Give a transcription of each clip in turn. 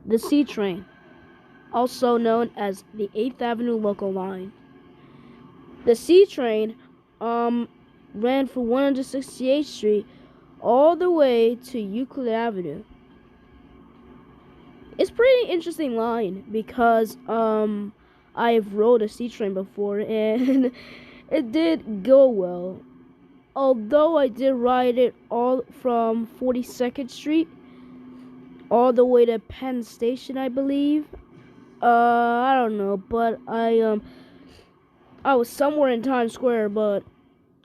The C train, also known as the 8th Avenue Local Line. The C train ran from 168th Street all the way to Euclid Avenue. It's pretty interesting line because I've rode a C train before and it did go well. Although I did ride it all from 42nd Street all the way to Penn Station, I believe. I don't know, but I was somewhere in Times Square, but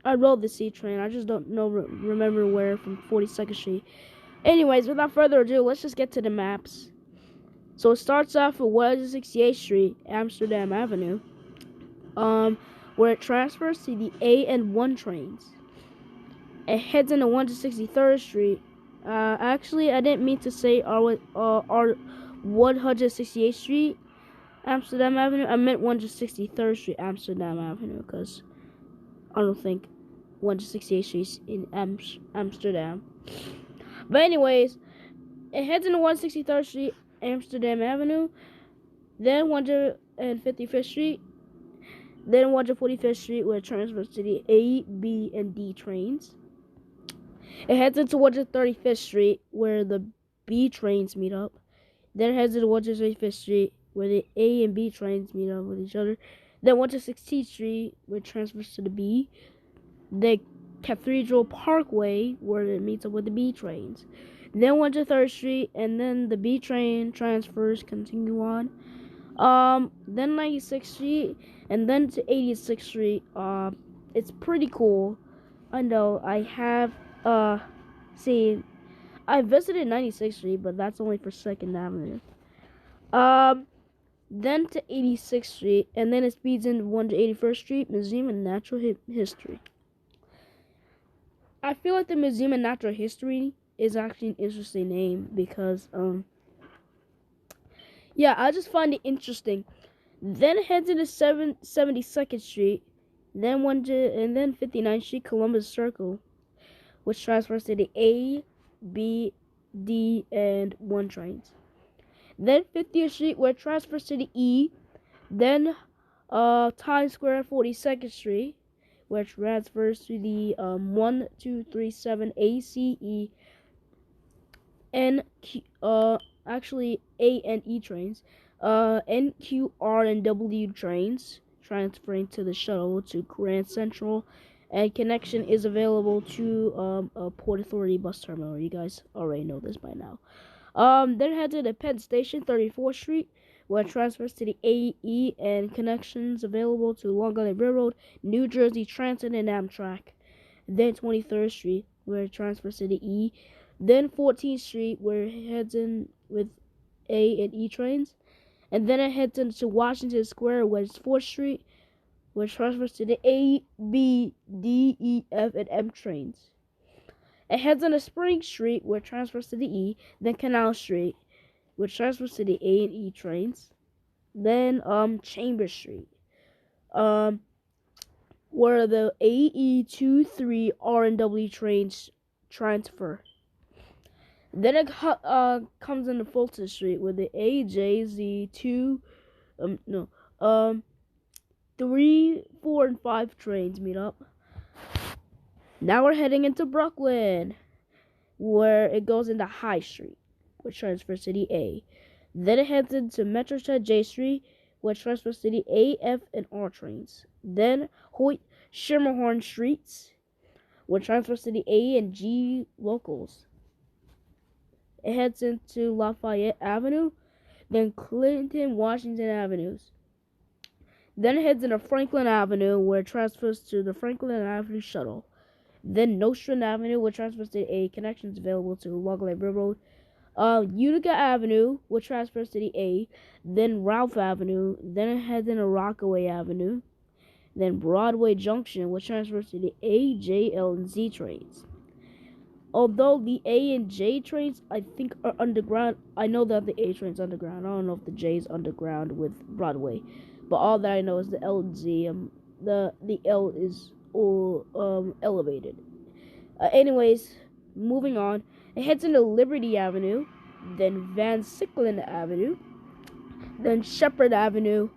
I rode the C train. I just don't know remember where from 42nd Street. Anyways, without further ado, let's just get to the maps. So it starts off at 168th Street, Amsterdam Avenue, where it transfers to the A and 1 trains. It heads into 163rd Street. Actually, I didn't mean to say our 168th Street, Amsterdam Avenue. I meant 163rd Street, Amsterdam Avenue, because I don't think 168th Street in Amsterdam. But anyways, it heads into 163rd Street, Amsterdam Avenue, then 155th Street, then 145th Street, where it transfers to the A, B, and D trains. It heads into 135th Street, where the B trains meet up. Then it heads into 135th Street, where the A and B trains meet up with each other. Then 116th Street, where it transfers to the B. Then Cathedral Parkway, where it meets up with the B trains. Then 103rd Street, and then the B train transfers, continue on. Then 96th Street, and then to 86th Street. It's pretty cool. I know, I have, see, I visited 96th Street, but that's only for 2nd Avenue. Then to 86th Street, and then it speeds into 181st Street, Museum of Natural History. I feel like the Museum of Natural History is actually an interesting name because, yeah, I just find it interesting. Then it heads into 72nd Street, then 59th Street, Columbus Circle, which transfers to the A, B, D, and 1 trains. Then 50th Street, where it transfers to the E. Then Times Square, 42nd Street, where it transfers to the 1, 2, 3, 7 A, C, E, N, Q, actually A and E trains, N, Q, R, and W trains, transferring to the shuttle to Grand Central, and connection is available to a Port Authority bus terminal. You guys already know this by now. Then head to the Penn Station, 34th Street, where it transfers to the AE, and connections available to Long Island Railroad, New Jersey Transit, and Amtrak. Then 23rd Street, where it transfers to the E. Then 14th Street, where it heads in with A and E trains. And then it heads into Washington Square, where it's 4th Street, where it transfers to the A, B, D, E, F, and M trains. It heads into Spring Street, where it transfers to the E. Then Canal Street, which transfers to the A and E trains. Then Chambers Street, where the AE23 R and W trains transfer. Then it comes into Fulton Street, where the AJZ2, 3, 4, and 5 trains meet up. Now we're heading into Brooklyn, where it goes into High Street, which transfers to the A. Then it heads into Metroshed J Street, which transfers to the A, F, and R trains. Then Hoyt Schermerhorn Streets, which transfers to the A and G locals. It heads into Lafayette Avenue, then Clinton Washington Avenues. Then it heads into Franklin Avenue, where it transfers to the Franklin Avenue Shuttle. Then Nostrand Avenue, which transfers to A, connections available to Long Island Railroad. Utica Avenue, which transfers to the A. Then Ralph Avenue. Then it heads into Rockaway Avenue. Then Broadway Junction, which transfers to the A, J, L, and Z trains. Although the A and J trains, I think, are underground. I know that the A train's underground. I don't know if the J is underground with Broadway. But all that I know is the L and Z. The L is elevated. Anyways, moving on. It heads into Liberty Avenue. then Van Sicklen Avenue, then Shepherd Avenue,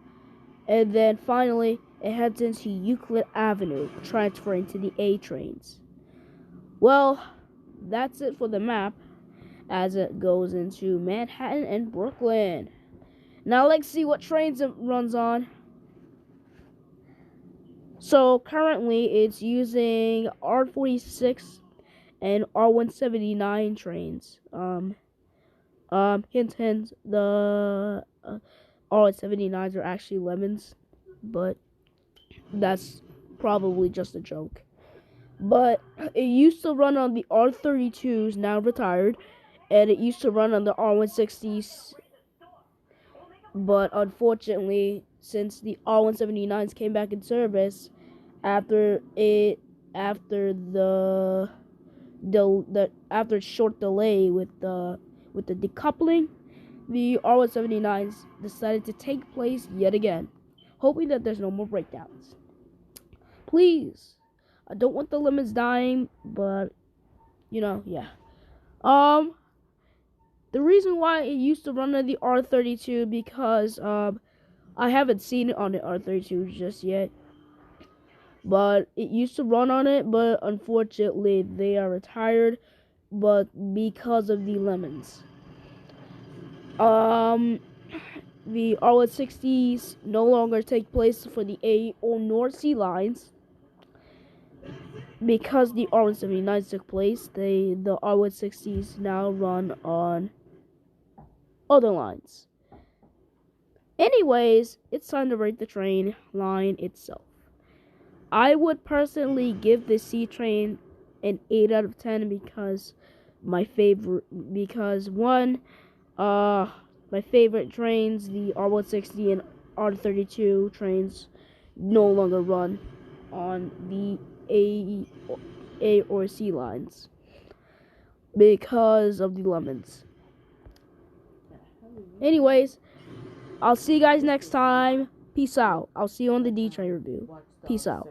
and then finally it heads into Euclid Avenue, transferring to the A trains. Well, that's it for the map as it goes into Manhattan and Brooklyn. Now let's see what trains it runs on. So currently it's using R46 and R179 trains. Hint, the R179s are actually lemons, but that's probably just a joke. But it used to run on the R32s, now retired, and it used to run on the R160s. But unfortunately, since the R179s came back in service after a short delay with the decoupling, the R179s decided to take place yet again, hoping that there's no more breakdowns. Please, I don't want the lemons dying, but yeah. The reason why it used to run on the R32 because I haven't seen it on the R32 just yet. But it used to run on it, but unfortunately they are retired, but because of the lemons. The R160s no longer take place for the A or North C lines. Because the R179s took place, the R160s now run on other lines. Anyways, it's time to rate the train line itself. I would personally give the C train an 8 out of 10 because my favorite trains, the R160 and R32 trains, no longer run on the A or C lines because of the lemons. Anyways, I'll see you guys next time. Peace out. I'll see you on the D train review. Peace out.